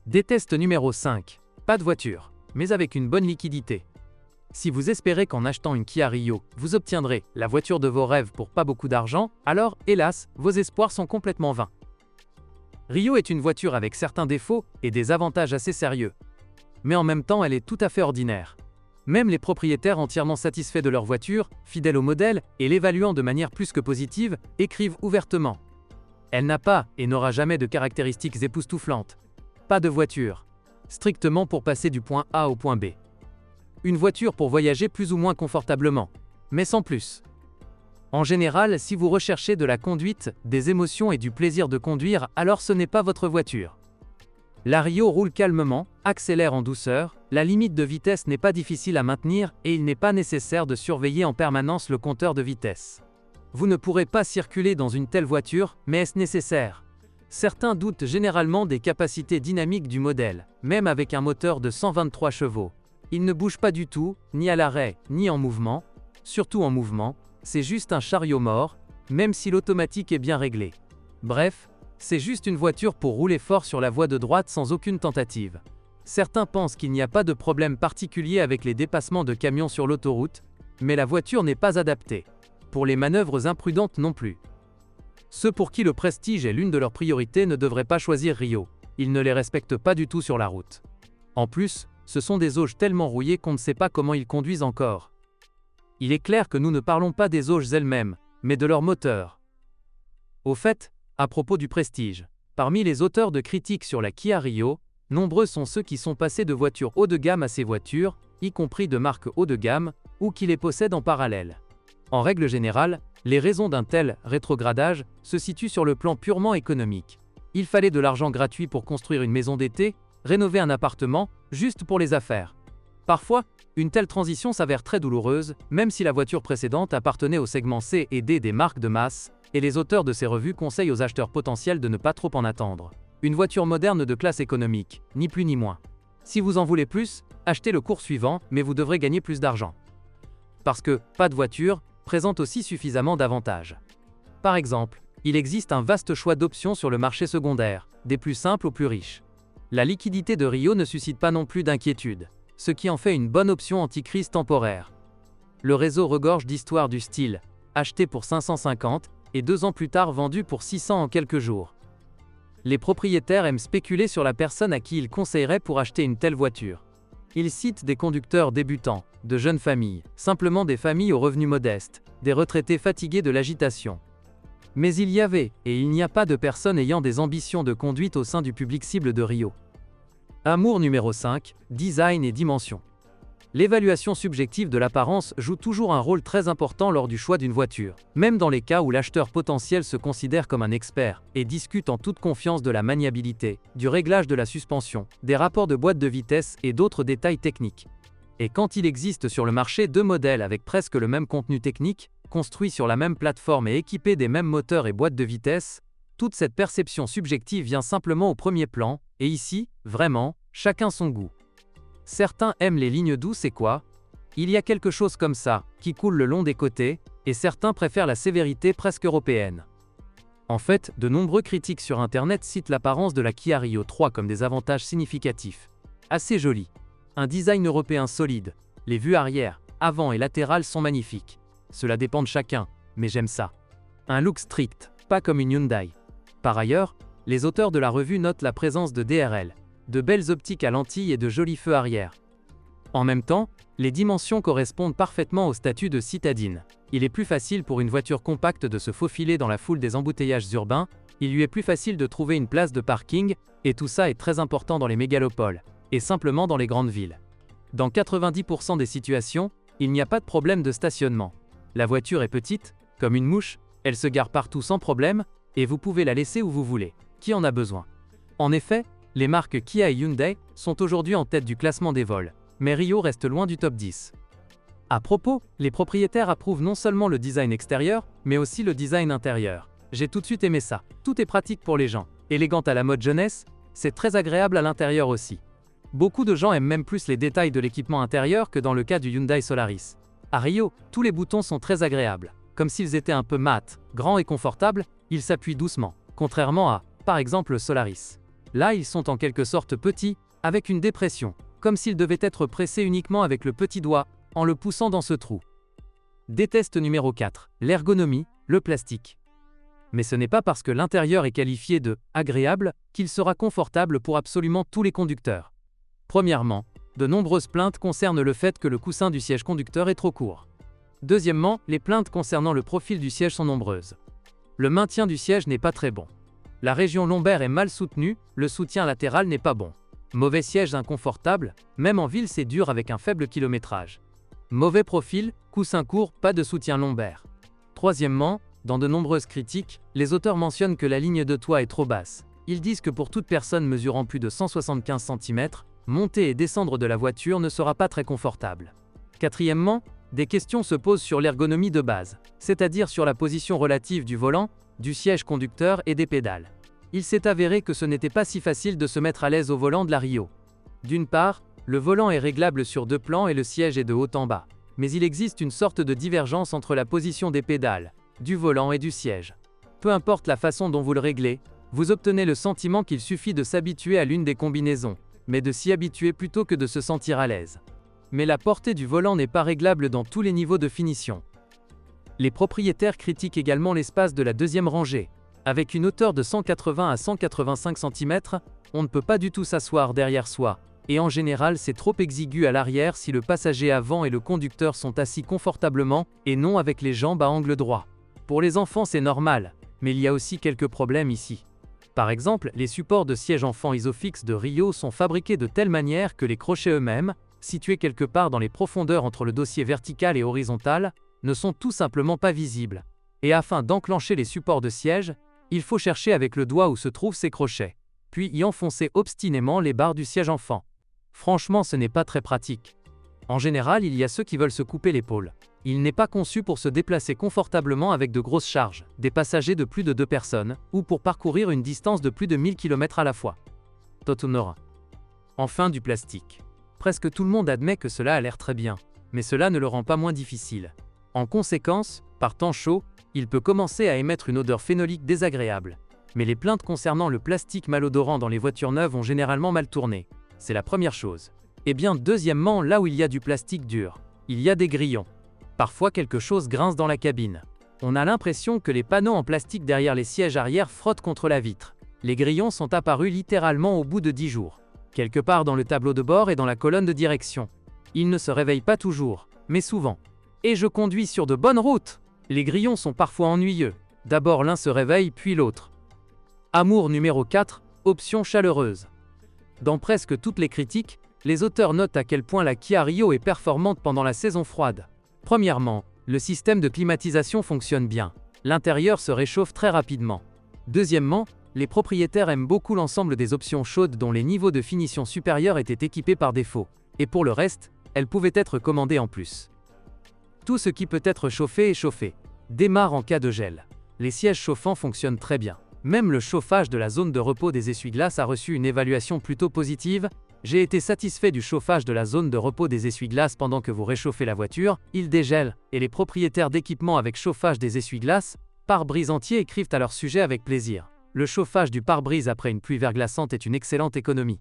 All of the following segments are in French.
Des tests numéro 5. Pas de voiture, mais avec une bonne liquidité. Si vous espérez qu'en achetant une Kia Rio, vous obtiendrez la voiture de vos rêves pour pas beaucoup d'argent, alors, hélas, vos espoirs sont complètement vains. Rio est une voiture avec certains défauts et des avantages assez sérieux. Mais en même temps, elle est tout à fait ordinaire. Même les propriétaires entièrement satisfaits de leur voiture, fidèles au modèle et l'évaluant de manière plus que positive, écrivent ouvertement. Elle n'a pas et n'aura jamais de caractéristiques époustouflantes. Pas de voiture. Strictement pour passer du point A au point B. Une voiture pour voyager plus ou moins confortablement, mais sans plus. En général, si vous recherchez de la conduite, des émotions et du plaisir de conduire, alors ce n'est pas votre voiture. La Rio roule calmement, accélère en douceur, la limite de vitesse n'est pas difficile à maintenir et il n'est pas nécessaire de surveiller en permanence le compteur de vitesse. Vous ne pourrez pas circuler dans une telle voiture, mais est-ce nécessaire ? Certains doutent généralement des capacités dynamiques du modèle, même avec un moteur de 123 chevaux. Il ne bouge pas du tout, ni à l'arrêt, ni en mouvement. Surtout en mouvement, c'est juste un chariot mort, même si l'automatique est bien réglée. Bref, c'est juste une voiture pour rouler fort sur la voie de droite sans aucune tentative. Certains pensent qu'il n'y a pas de problème particulier avec les dépassements de camions sur l'autoroute, mais la voiture n'est pas adaptée. Pour les manœuvres imprudentes non plus. Ceux pour qui le prestige est l'une de leurs priorités ne devraient pas choisir Rio. Ils ne les respectent pas du tout sur la route. En plus, ce sont des auges tellement rouillés qu'on ne sait pas comment ils conduisent encore. Il est clair que nous ne parlons pas des auges elles-mêmes, mais de leur moteur. Au fait, à propos du prestige, parmi les auteurs de critiques sur la Kia Rio, nombreux sont ceux qui sont passés de voitures haut de gamme à ces voitures, y compris de marques haut de gamme, ou qui les possèdent en parallèle. En règle générale, les raisons d'un tel rétrogradage se situent sur le plan purement économique. Il fallait de l'argent gratuit pour construire une maison d'été, rénover un appartement, juste pour les affaires. Parfois, une telle transition s'avère très douloureuse, même si la voiture précédente appartenait au segment C et D des marques de masse, et les auteurs de ces revues conseillent aux acheteurs potentiels de ne pas trop en attendre. Une voiture moderne de classe économique, ni plus ni moins. Si vous en voulez plus, achetez le cours suivant, mais vous devrez gagner plus d'argent. Parce que, pas de voiture, présente aussi suffisamment d'avantages. Par exemple, il existe un vaste choix d'options sur le marché secondaire, des plus simples aux plus riches. La liquidité de Rio ne suscite pas non plus d'inquiétude, ce qui en fait une bonne option anti-crise temporaire. Le réseau regorge d'histoires du style « acheté pour 550 et 2 ans plus tard vendu pour 600 en quelques jours ». Les propriétaires aiment spéculer sur la personne à qui ils conseilleraient pour acheter une telle voiture. Ils citent des conducteurs débutants, de jeunes familles, simplement des familles aux revenus modestes, des retraités fatigués de l'agitation. Mais il y avait, et il n'y a pas de personnes ayant des ambitions de conduite au sein du public cible de Rio. Amour numéro 5, design et dimension. L'évaluation subjective de l'apparence joue toujours un rôle très important lors du choix d'une voiture, même dans les cas où l'acheteur potentiel se considère comme un expert et discute en toute confiance de la maniabilité, du réglage de la suspension, des rapports de boîte de vitesse et d'autres détails techniques. Et quand il existe sur le marché 2 modèles avec presque le même contenu technique, construits sur la même plateforme et équipés des mêmes moteurs et boîtes de vitesse, toute cette perception subjective vient simplement au premier plan, et ici, vraiment, chacun son goût. Certains aiment les lignes douces et quoi ? Il y a quelque chose comme ça, qui coule le long des côtés, et certains préfèrent la sévérité presque européenne. En fait, de nombreux critiques sur Internet citent l'apparence de la Kia Rio 3 comme des avantages significatifs. Assez joli. Un design européen solide, les vues arrière, avant et latérales sont magnifiques. Cela dépend de chacun, mais j'aime ça. Un look strict, pas comme une Hyundai. Par ailleurs, les auteurs de la revue notent la présence de DRL, de belles optiques à lentilles et de jolis feux arrière. En même temps, les dimensions correspondent parfaitement au statut de citadine. Il est plus facile pour une voiture compacte de se faufiler dans la foule des embouteillages urbains, il lui est plus facile de trouver une place de parking, et tout ça est très important dans les mégalopoles, et simplement dans les grandes villes. Dans 90% des situations, il n'y a pas de problème de stationnement. La voiture est petite, comme une mouche, elle se gare partout sans problème, et vous pouvez la laisser où vous voulez. Qui en a besoin ? En effet, les marques Kia et Hyundai sont aujourd'hui en tête du classement des vols, mais Rio reste loin du top 10. À propos, les propriétaires approuvent non seulement le design extérieur, mais aussi le design intérieur. J'ai tout de suite aimé ça. Tout est pratique pour les gens. Élégante à la mode jeunesse, c'est très agréable à l'intérieur aussi. Beaucoup de gens aiment même plus les détails de l'équipement intérieur que dans le cas du Hyundai Solaris. À Rio, tous les boutons sont très agréables. Comme s'ils étaient un peu mat, grands et confortables, ils s'appuient doucement, contrairement à, par exemple, le Solaris. Là, ils sont en quelque sorte petits, avec une dépression, comme s'ils devaient être pressés uniquement avec le petit doigt, en le poussant dans ce trou. Détest numéro 4. L'ergonomie, le plastique. Mais ce n'est pas parce que l'intérieur est qualifié de « agréable » qu'il sera confortable pour absolument tous les conducteurs. Premièrement, de nombreuses plaintes concernent le fait que le coussin du siège conducteur est trop court. Deuxièmement, les plaintes concernant le profil du siège sont nombreuses. Le maintien du siège n'est pas très bon. La région lombaire est mal soutenue, le soutien latéral n'est pas bon. Mauvais siège inconfortable, même en ville c'est dur avec un faible kilométrage. Mauvais profil, coussin court, pas de soutien lombaire. Troisièmement, dans de nombreuses critiques, les auteurs mentionnent que la ligne de toit est trop basse. Ils disent que pour toute personne mesurant plus de 175 cm, monter et descendre de la voiture ne sera pas très confortable. Quatrièmement, des questions se posent sur l'ergonomie de base, c'est-à-dire sur la position relative du volant, du siège conducteur et des pédales. Il s'est avéré que ce n'était pas si facile de se mettre à l'aise au volant de la Rio. D'une part, le volant est réglable sur deux plans et le siège est de haut en bas. Mais il existe une sorte de divergence entre la position des pédales, du volant et du siège. Peu importe la façon dont vous le réglez, vous obtenez le sentiment qu'il suffit de s'habituer à l'une des combinaisons, mais de s'y habituer plutôt que de se sentir à l'aise. Mais la portée du volant n'est pas réglable dans tous les niveaux de finition. Les propriétaires critiquent également l'espace de la deuxième rangée. Avec une hauteur de 180 à 185 cm, on ne peut pas du tout s'asseoir derrière soi, et en général c'est trop exigu à l'arrière si le passager avant et le conducteur sont assis confortablement, et non avec les jambes à angle droit. Pour les enfants c'est normal, mais il y a aussi quelques problèmes ici. Par exemple, les supports de siège enfant Isofix de Rio sont fabriqués de telle manière que les crochets eux-mêmes, situés quelque part dans les profondeurs entre le dossier vertical et horizontal, ne sont tout simplement pas visibles. Et afin d'enclencher les supports de siège, il faut chercher avec le doigt où se trouvent ces crochets, puis y enfoncer obstinément les barres du siège enfant. Franchement, ce n'est pas très pratique. En général, il y a ceux qui veulent se couper l'épaule. Il n'est pas conçu pour se déplacer confortablement avec de grosses charges, des passagers de plus de 2 personnes, ou pour parcourir une distance de plus de 1000 km à la fois. Totunora. Enfin, du plastique. Presque tout le monde admet que cela a l'air très bien, mais cela ne le rend pas moins difficile. En conséquence, par temps chaud, il peut commencer à émettre une odeur phénolique désagréable. Mais les plaintes concernant le plastique malodorant dans les voitures neuves ont généralement mal tourné. C'est la première chose. Et bien deuxièmement, là où il y a du plastique dur, il y a des grillons. Parfois quelque chose grince dans la cabine. On a l'impression que les panneaux en plastique derrière les sièges arrière frottent contre la vitre. Les grillons sont apparus littéralement au bout de 10 jours. Quelque part dans le tableau de bord et dans la colonne de direction. Ils ne se réveillent pas toujours, mais souvent. Et je conduis sur de bonnes routes. Les grillons sont parfois ennuyeux. D'abord l'un se réveille puis l'autre. Amour numéro 4, option chaleureuse. Dans presque toutes les critiques, les auteurs notent à quel point la Kia Rio est performante pendant la saison froide. Premièrement, le système de climatisation fonctionne bien. L'intérieur se réchauffe très rapidement. Deuxièmement, les propriétaires aiment beaucoup l'ensemble des options chaudes dont les niveaux de finition supérieurs étaient équipés par défaut. Et pour le reste, elles pouvaient être commandées en plus. Tout ce qui peut être chauffé est chauffé. Démarre en cas de gel. Les sièges chauffants fonctionnent très bien. Même le chauffage de la zone de repos des essuie-glaces a reçu une évaluation plutôt positive. J'ai été satisfait du chauffage de la zone de repos des essuie-glaces pendant que vous réchauffez la voiture, il dégèle, et les propriétaires d'équipements avec chauffage des essuie-glaces, pare-brise entier écrivent à leur sujet avec plaisir. Le chauffage du pare-brise après une pluie verglaçante est une excellente économie.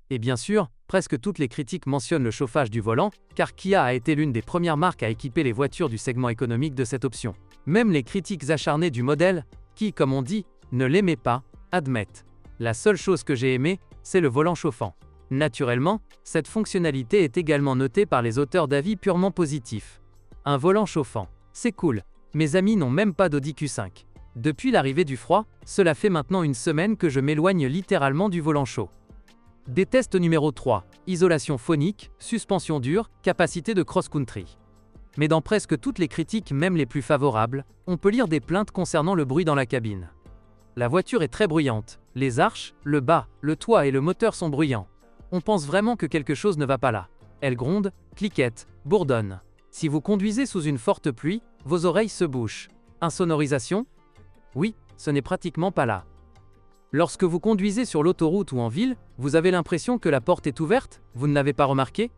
Et bien sûr, presque toutes les critiques mentionnent le chauffage du volant, car Kia a été l'une des premières marques à équiper les voitures du segment économique de cette option. Même les critiques acharnés du modèle, qui, comme on dit, ne l'aimaient pas, admettent. La seule chose que j'ai aimée, c'est le volant chauffant. Naturellement, cette fonctionnalité est également notée par les auteurs d'avis purement positifs. Un volant chauffant, c'est cool. Mes amis n'ont même pas d'Audi Q5. Depuis l'arrivée du froid, cela fait maintenant une semaine que je m'éloigne littéralement du volant chaud. Détest numéro 3, isolation phonique, suspension dure, capacité de cross-country. Mais dans presque toutes les critiques, même les plus favorables, on peut lire des plaintes concernant le bruit dans la cabine. La voiture est très bruyante. Les arches, le bas, le toit et le moteur sont bruyants. On pense vraiment que quelque chose ne va pas là. Elle gronde, cliquette, bourdonne. Si vous conduisez sous une forte pluie, vos oreilles se bouchent. Insonorisation ? Oui, ce n'est pratiquement pas là. Lorsque vous conduisez sur l'autoroute ou en ville, vous avez l'impression que la porte est ouverte, vous ne l'avez pas remarqué ?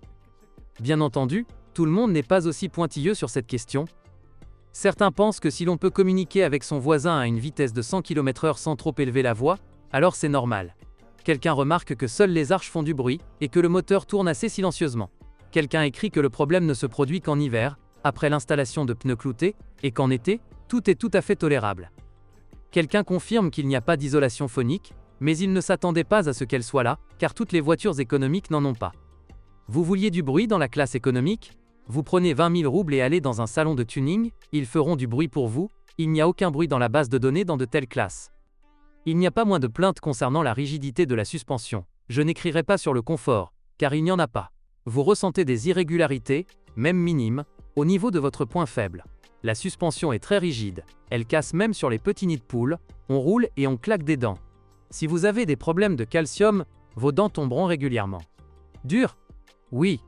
Bien entendu, tout le monde n'est pas aussi pointilleux sur cette question. Certains pensent que si l'on peut communiquer avec son voisin à une vitesse de 100 km/h sans trop élever la voix, alors c'est normal. Quelqu'un remarque que seules les arches font du bruit et que le moteur tourne assez silencieusement. Quelqu'un écrit que le problème ne se produit qu'en hiver, après l'installation de pneus cloutés, et qu'en été, tout est tout à fait tolérable. Quelqu'un confirme qu'il n'y a pas d'isolation phonique, mais il ne s'attendait pas à ce qu'elle soit là, car toutes les voitures économiques n'en ont pas. Vous vouliez du bruit dans la classe économique? Vous prenez 20 000 roubles et allez dans un salon de tuning, ils feront du bruit pour vous, il n'y a aucun bruit dans la base de données dans de telles classes. Il n'y a pas moins de plaintes concernant la rigidité de la suspension. Je n'écrirai pas sur le confort, car il n'y en a pas. Vous ressentez des irrégularités, même minimes, au niveau de votre point faible. La suspension est très rigide, elle casse même sur les petits nids de poules, on roule et on claque des dents. Si vous avez des problèmes de calcium, vos dents tomberont régulièrement. Dur? Oui.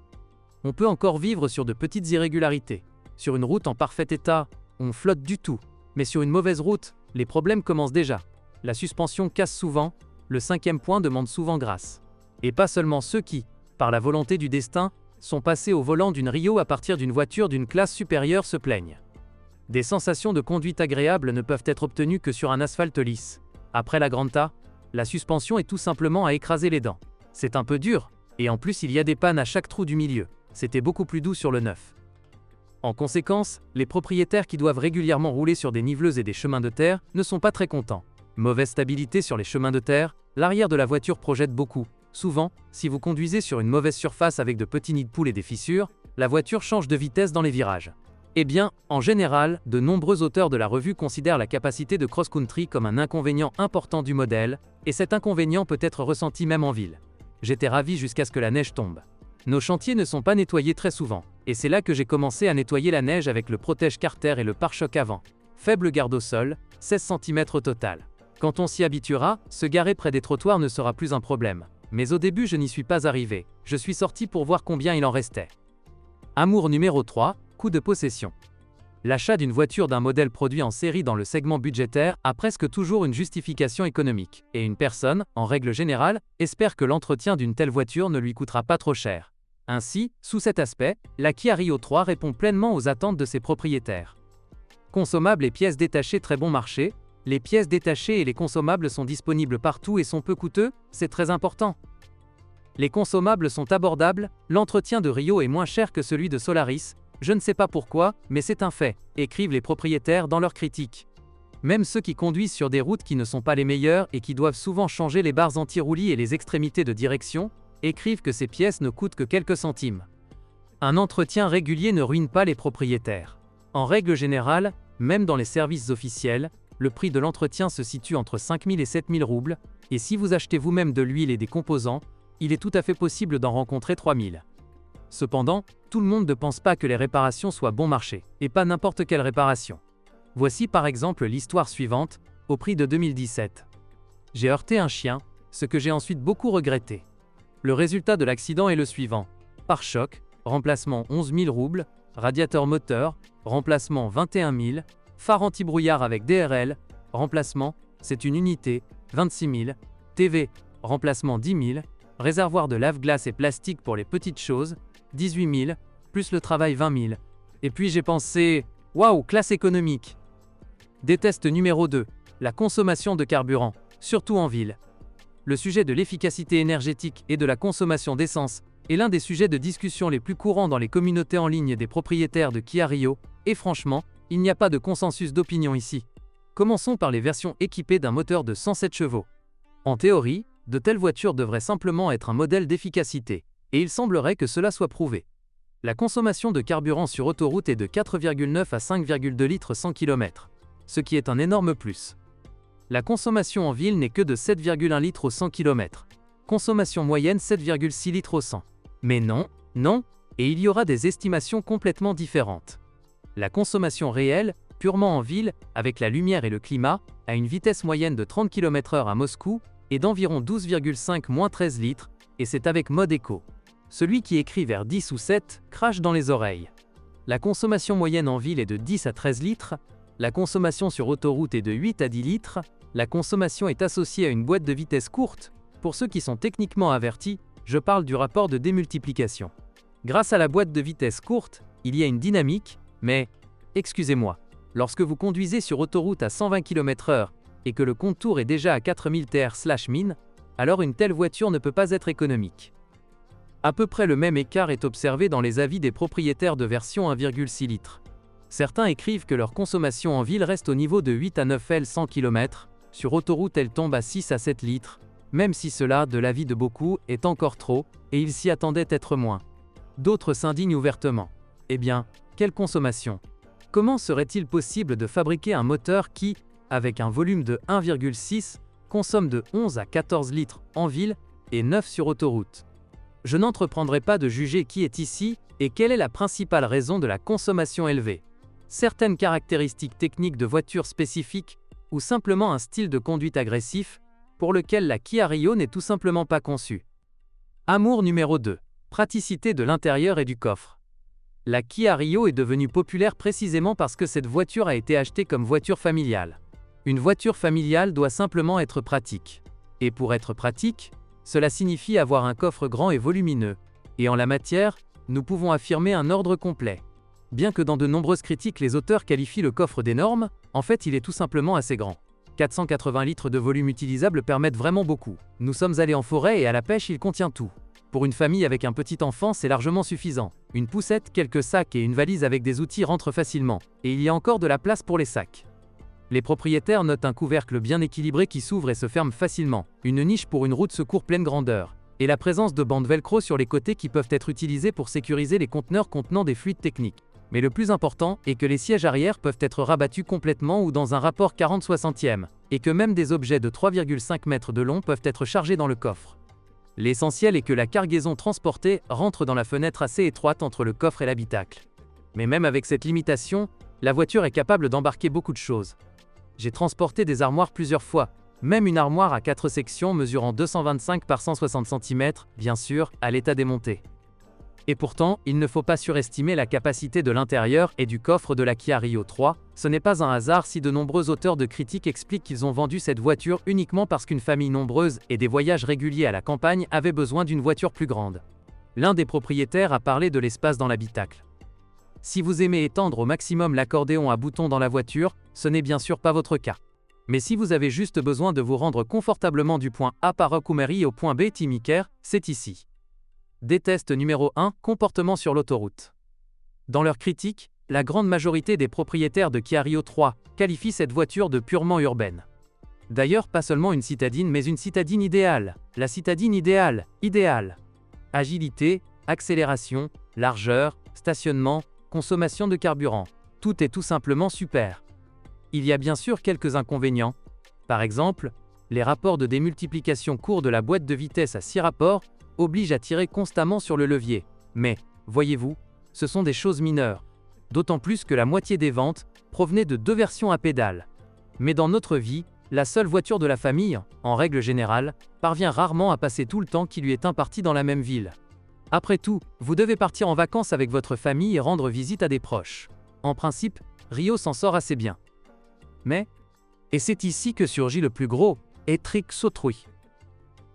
On peut encore vivre sur de petites irrégularités. Sur une route en parfait état, on flotte du tout. Mais sur une mauvaise route, les problèmes commencent déjà. La suspension casse souvent, le 5e point demande souvent grâce. Et pas seulement ceux qui, par la volonté du destin, sont passés au volant d'une Rio à partir d'une voiture d'une classe supérieure se plaignent. Des sensations de conduite agréables ne peuvent être obtenues que sur un asphalte lisse. Après la Granta, la suspension est tout simplement à écraser les dents. C'est un peu dur, et en plus il y a des pannes à chaque trou du milieu. C'était beaucoup plus doux sur le neuf. En conséquence, les propriétaires qui doivent régulièrement rouler sur des niveleuses et des chemins de terre ne sont pas très contents. Mauvaise stabilité sur les chemins de terre, l'arrière de la voiture projette beaucoup. Souvent, si vous conduisez sur une mauvaise surface avec de petits nids de poules et des fissures, la voiture change de vitesse dans les virages. Eh bien, en général, de nombreux auteurs de la revue considèrent la capacité de cross-country comme un inconvénient important du modèle, et cet inconvénient peut être ressenti même en ville. J'étais ravi jusqu'à ce que la neige tombe. Nos chantiers ne sont pas nettoyés très souvent, et c'est là que j'ai commencé à nettoyer la neige avec le protège-carter et le pare-choc avant. Faible garde au sol, 16 cm au total. Quand on s'y habituera, se garer près des trottoirs ne sera plus un problème. Mais au début je n'y suis pas arrivé, je suis sorti pour voir combien il en restait. Amour numéro 3, coût de possession. L'achat d'une voiture d'un modèle produit en série dans le segment budgétaire a presque toujours une justification économique, et une personne, en règle générale, espère que l'entretien d'une telle voiture ne lui coûtera pas trop cher. Ainsi, sous cet aspect, la Kia Rio 3 répond pleinement aux attentes de ses propriétaires. Consommables et pièces détachées très bon marché. Les pièces détachées et les consommables sont disponibles partout et sont peu coûteux, c'est très important. Les consommables sont abordables, l'entretien de Rio est moins cher que celui de Solaris, je ne sais pas pourquoi, mais c'est un fait, écrivent les propriétaires dans leurs critiques. Même ceux qui conduisent sur des routes qui ne sont pas les meilleures et qui doivent souvent changer les barres anti-roulis et les extrémités de direction, écrivent que ces pièces ne coûtent que quelques centimes. Un entretien régulier ne ruine pas les propriétaires. En règle générale, même dans les services officiels, le prix de l'entretien se situe entre 5 000 et 7 000 roubles, et si vous achetez vous-même de l'huile et des composants, il est tout à fait possible d'en rencontrer 3 000. Cependant, tout le monde ne pense pas que les réparations soient bon marché, et pas n'importe quelle réparation. Voici par exemple l'histoire suivante, au prix de 2017. J'ai heurté un chien, ce que j'ai ensuite beaucoup regretté. Le résultat de l'accident est le suivant. Pare-choc, remplacement 11 000 roubles, radiateur moteur, remplacement 21 000, phare anti-brouillard avec DRL, remplacement, c'est une unité, 26 000, TV, remplacement 10 000, réservoir de lave-glace et plastique pour les petites choses, 18 000, plus le travail 20 000. Et puis j'ai pensé, waouh, classe économique. Des tests numéro 2, la consommation de carburant, surtout en ville. Le sujet de l'efficacité énergétique et de la consommation d'essence est l'un des sujets de discussion les plus courants dans les communautés en ligne des propriétaires de Kia Rio, et franchement, il n'y a pas de consensus d'opinion ici. Commençons par les versions équipées d'un moteur de 107 chevaux. En théorie, de telles voitures devraient simplement être un modèle d'efficacité, et il semblerait que cela soit prouvé. La consommation de carburant sur autoroute est de 4,9 à 5,2 litres 100 km, ce qui est un énorme plus. La consommation en ville n'est que de 7,1 litres au 100 km. Consommation moyenne 7,6 litres au 100. Mais non, et il y aura des estimations complètement différentes. La consommation réelle, purement en ville, avec la lumière et le climat, à une vitesse moyenne de 30 km/h à Moscou, est d'environ 12,5-13 litres, et c'est avec mode éco. Celui qui écrit vers 10 ou 7 crache dans les oreilles. La consommation moyenne en ville est de 10 à 13 litres, la consommation sur autoroute est de 8 à 10 litres, la consommation est associée à une boîte de vitesse courte. Pour ceux qui sont techniquement avertis, je parle du rapport de démultiplication. Grâce à la boîte de vitesse courte, il y a une dynamique, mais, excusez-moi, lorsque vous conduisez sur autoroute à 120 km/h et que le contour est déjà à 4000 TR/min, alors une telle voiture ne peut pas être économique. À peu près le même écart est observé dans les avis des propriétaires de version 1,6 litres. Certains écrivent que leur consommation en ville reste au niveau de 8 à 9 L 100 km, sur autoroute elle tombe à 6 à 7 litres, même si cela, de l'avis de beaucoup, est encore trop, et ils s'y attendaient être moins. D'autres s'indignent ouvertement. Eh bien, quelle consommation? Comment serait-il possible de fabriquer un moteur qui, avec un volume de 1,6, consomme de 11 à 14 litres en ville et 9 sur autoroute? Je n'entreprendrai pas de juger qui est ici et quelle est la principale raison de la consommation élevée. Certaines caractéristiques techniques de voitures spécifiques ou simplement un style de conduite agressif pour lequel la Kia Rio n'est tout simplement pas conçue. Amour numéro 2. Praticité de l'intérieur et du coffre. La Kia Rio est devenue populaire précisément parce que cette voiture a été achetée comme voiture familiale. Une voiture familiale doit simplement être pratique. Et pour être pratique, cela signifie avoir un coffre grand et volumineux. Et en la matière, nous pouvons affirmer un ordre complet. Bien que dans de nombreuses critiques les auteurs qualifient le coffre d'énorme, en fait il est tout simplement assez grand. 480 litres de volume utilisable permettent vraiment beaucoup. Nous sommes allés en forêt et à la pêche il contient tout. Pour une famille avec un petit enfant c'est largement suffisant. Une poussette, quelques sacs et une valise avec des outils rentrent facilement. Et il y a encore de la place pour les sacs. Les propriétaires notent un couvercle bien équilibré qui s'ouvre et se ferme facilement, une niche pour une roue de secours pleine grandeur, et la présence de bandes velcro sur les côtés qui peuvent être utilisées pour sécuriser les conteneurs contenant des fluides techniques. Mais le plus important est que les sièges arrière peuvent être rabattus complètement ou dans un rapport 40/60, et que même des objets de 3,5 mètres de long peuvent être chargés dans le coffre. L'essentiel est que la cargaison transportée rentre dans la fenêtre assez étroite entre le coffre et l'habitacle. Mais même avec cette limitation, la voiture est capable d'embarquer beaucoup de choses. J'ai transporté des armoires plusieurs fois, même une armoire à 4 sections mesurant 225 par 160 cm, bien sûr, à l'état démonté. Et pourtant, il ne faut pas surestimer la capacité de l'intérieur et du coffre de la Kia Rio 3, ce n'est pas un hasard si de nombreux auteurs de critiques expliquent qu'ils ont vendu cette voiture uniquement parce qu'une famille nombreuse et des voyages réguliers à la campagne avaient besoin d'une voiture plus grande. L'un des propriétaires a parlé de l'espace dans l'habitacle. Si vous aimez étendre au maximum l'accordéon à boutons dans la voiture, ce n'est bien sûr pas votre cas. Mais si vous avez juste besoin de vous rendre confortablement du point A par Rokumeri au point B Timiker, c'est ici. Des tests numéro 1, comportement sur l'autoroute. Dans leur critique, la grande majorité des propriétaires de Kia Rio 3 qualifient cette voiture de purement urbaine. D'ailleurs, pas seulement une citadine mais une citadine idéale. La citadine idéale, idéale. Agilité, accélération, largeur, stationnement, consommation de carburant. Tout est tout simplement super. Il y a bien sûr quelques inconvénients. Par exemple, les rapports de démultiplication courts de la boîte de vitesse à 6 rapports obligent à tirer constamment sur le levier. Mais, voyez-vous, ce sont des choses mineures. D'autant plus que la moitié des ventes provenaient de 2 versions à pédales. Mais dans notre vie, la seule voiture de la famille, en règle générale, parvient rarement à passer tout le temps qui lui est imparti dans la même ville. Après tout, vous devez partir en vacances avec votre famille et rendre visite à des proches. En principe, Rio s'en sort assez bien. Mais, et c'est ici que surgit le plus gros, étrique sautrui.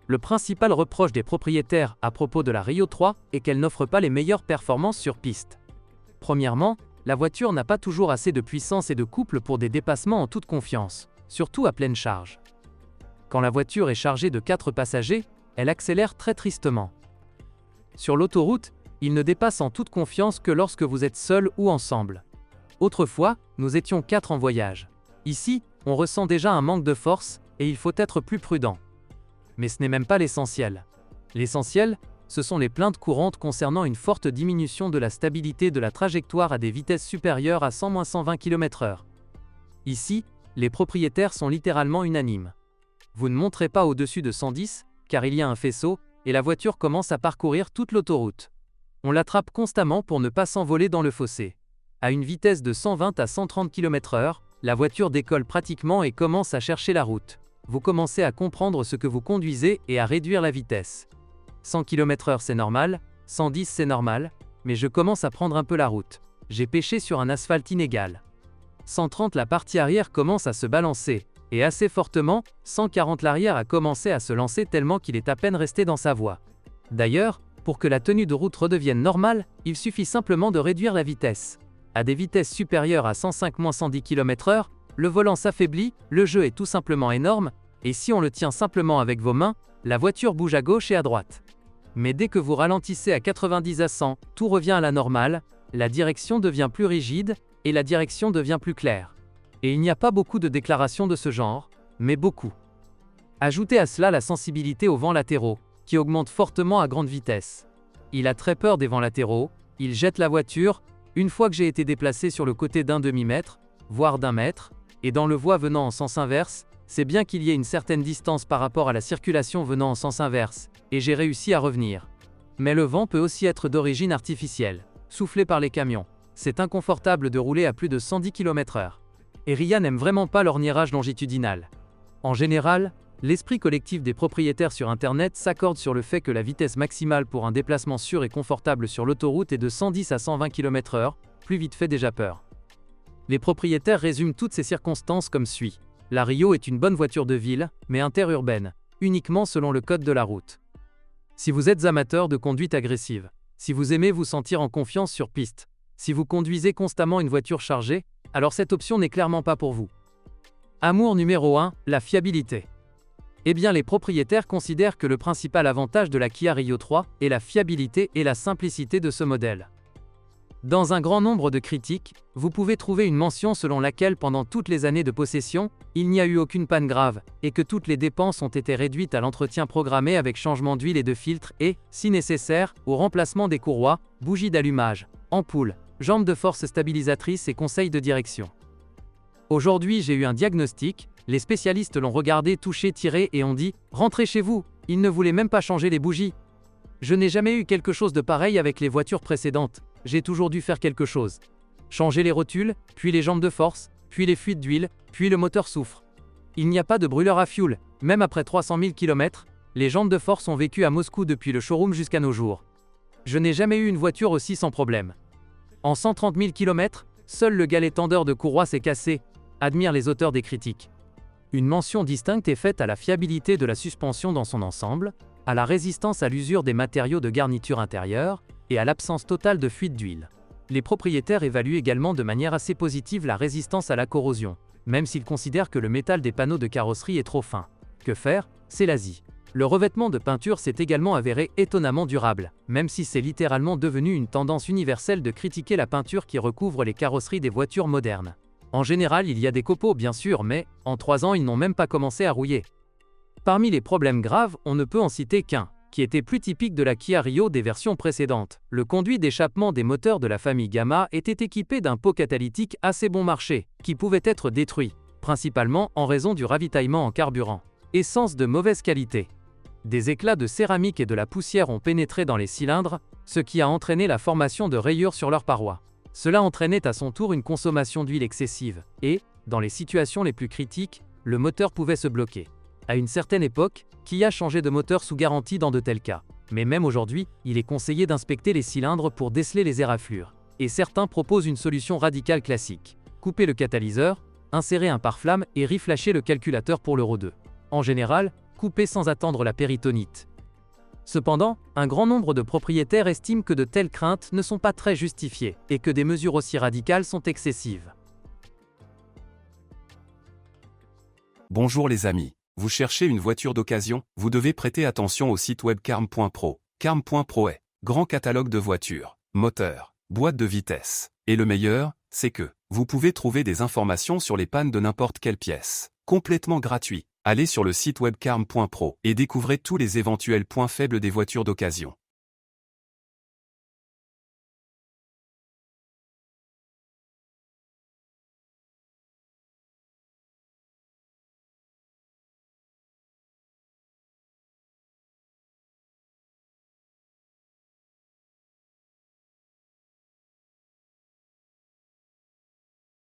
Le principal reproche des propriétaires à propos de la Rio 3 est qu'elle n'offre pas les meilleures performances sur piste. Premièrement, la voiture n'a pas toujours assez de puissance et de couple pour des dépassements en toute confiance, surtout à pleine charge. Quand la voiture est chargée de 4 passagers, elle accélère très tristement. Sur l'autoroute, il ne dépasse en toute confiance que lorsque vous êtes seul ou ensemble. Autrefois, nous étions 4 en voyage. Ici, on ressent déjà un manque de force et il faut être plus prudent. Mais ce n'est même pas l'essentiel. L'essentiel, ce sont les plaintes courantes concernant une forte diminution de la stabilité de la trajectoire à des vitesses supérieures à 100-120 km/h. Ici, les propriétaires sont littéralement unanimes. Vous ne monterez pas au-dessus de 110, car il y a un faisceau, et la voiture commence à parcourir toute l'autoroute. On l'attrape constamment pour ne pas s'envoler dans le fossé. À une vitesse de 120 à 130 km/h, la voiture décolle pratiquement et commence à chercher la route. Vous commencez à comprendre ce que vous conduisez et à réduire la vitesse. 100 km/h c'est normal, 110 c'est normal, mais je commence à prendre un peu la route. J'ai pêché sur un asphalte inégal. 130 la partie arrière commence à se balancer, et assez fortement, 140 l'arrière a commencé à se lancer tellement qu'il est à peine resté dans sa voie. D'ailleurs, pour que la tenue de route redevienne normale, il suffit simplement de réduire la vitesse. À des vitesses supérieures à 105-110 km/h, le volant s'affaiblit, le jeu est tout simplement énorme, et si on le tient simplement avec vos mains, la voiture bouge à gauche et à droite. Mais dès que vous ralentissez à 90 à 100, tout revient à la normale, la direction devient plus rigide, et la direction devient plus claire. Et il n'y a pas beaucoup de déclarations de ce genre, mais beaucoup. Ajoutez à cela la sensibilité aux vents latéraux, qui augmente fortement à grande vitesse. Il a très peur des vents latéraux, il jette la voiture, une fois que j'ai été déplacé sur le côté d'un demi-mètre, voire d'un mètre, et dans le voie venant en sens inverse, c'est bien qu'il y ait une certaine distance par rapport à la circulation venant en sens inverse, et j'ai réussi à revenir. Mais le vent peut aussi être d'origine artificielle, soufflé par les camions. C'est inconfortable de rouler à plus de 110 km/h. Et Ria n'aime vraiment pas l'orniérage longitudinal. En général, l'esprit collectif des propriétaires sur Internet s'accorde sur le fait que la vitesse maximale pour un déplacement sûr et confortable sur l'autoroute est de 110 à 120 km/h, plus vite fait déjà peur. Les propriétaires résument toutes ces circonstances comme suit. La Rio est une bonne voiture de ville, mais interurbaine, uniquement selon le code de la route. Si vous êtes amateur de conduite agressive, si vous aimez vous sentir en confiance sur piste, si vous conduisez constamment une voiture chargée, alors cette option n'est clairement pas pour vous. Amour numéro 1, la fiabilité. Eh bien, les propriétaires considèrent que le principal avantage de la Kia Rio 3 est la fiabilité et la simplicité de ce modèle. Dans un grand nombre de critiques, vous pouvez trouver une mention selon laquelle pendant toutes les années de possession, il n'y a eu aucune panne grave, et que toutes les dépenses ont été réduites à l'entretien programmé avec changement d'huile et de filtre et, si nécessaire, au remplacement des courroies, bougies d'allumage, ampoules, jambes de force stabilisatrices et conseils de direction. Aujourd'hui, j'ai eu un diagnostic, les spécialistes l'ont regardé, touché, tiré et ont dit « Rentrez chez vous, il ne voulait même pas changer les bougies ». Je n'ai jamais eu quelque chose de pareil avec les voitures précédentes, j'ai toujours dû faire quelque chose. Changer les rotules, puis les jambes de force, puis les fuites d'huile, puis le moteur souffre. Il n'y a pas de brûleur à fioul, même après 300 000 km, les jambes de force ont vécu à Moscou depuis le showroom jusqu'à nos jours. Je n'ai jamais eu une voiture aussi sans problème. En 130 000 km, seul le galet tendeur de courroie s'est cassé, admirent les auteurs des critiques. Une mention distincte est faite à la fiabilité de la suspension dans son ensemble, à la résistance à l'usure des matériaux de garniture intérieure et à l'absence totale de fuite d'huile. Les propriétaires évaluent également de manière assez positive la résistance à la corrosion, même s'ils considèrent que le métal des panneaux de carrosserie est trop fin. Que faire? C'est l'Asie. Le revêtement de peinture s'est également avéré étonnamment durable, même si c'est littéralement devenu une tendance universelle de critiquer la peinture qui recouvre les carrosseries des voitures modernes. En général, il y a des copeaux bien sûr, mais, en 3 ans, ils n'ont même pas commencé à rouiller. Parmi les problèmes graves, on ne peut en citer qu'un, qui était plus typique de la Kia Rio des versions précédentes. Le conduit d'échappement des moteurs de la famille Gamma était équipé d'un pot catalytique assez bon marché, qui pouvait être détruit, principalement en raison du ravitaillement en carburant. Essence de mauvaise qualité. Des éclats de céramique et de la poussière ont pénétré dans les cylindres, ce qui a entraîné la formation de rayures sur leurs parois. Cela entraînait à son tour une consommation d'huile excessive, et, dans les situations les plus critiques, le moteur pouvait se bloquer. À une certaine époque, Kia changeait de moteur sous garantie dans de tels cas. Mais même aujourd'hui, il est conseillé d'inspecter les cylindres pour déceler les éraflures. Et certains proposent une solution radicale classique. Couper le catalyseur, insérer un pare-flamme et reflasher le calculateur pour l'Euro 2. En général, couper sans attendre la péritonite. Cependant, un grand nombre de propriétaires estiment que de telles craintes ne sont pas très justifiées, et que des mesures aussi radicales sont excessives. Bonjour les amis. Vous cherchez une voiture d'occasion? Vous devez prêter attention au site web carm.pro. Carm.pro est grand catalogue de voitures, moteurs, boîtes de vitesse. Et le meilleur, c'est que vous pouvez trouver des informations sur les pannes de n'importe quelle pièce. Complètement gratuit. Allez sur le site web carm.pro et découvrez tous les éventuels points faibles des voitures d'occasion.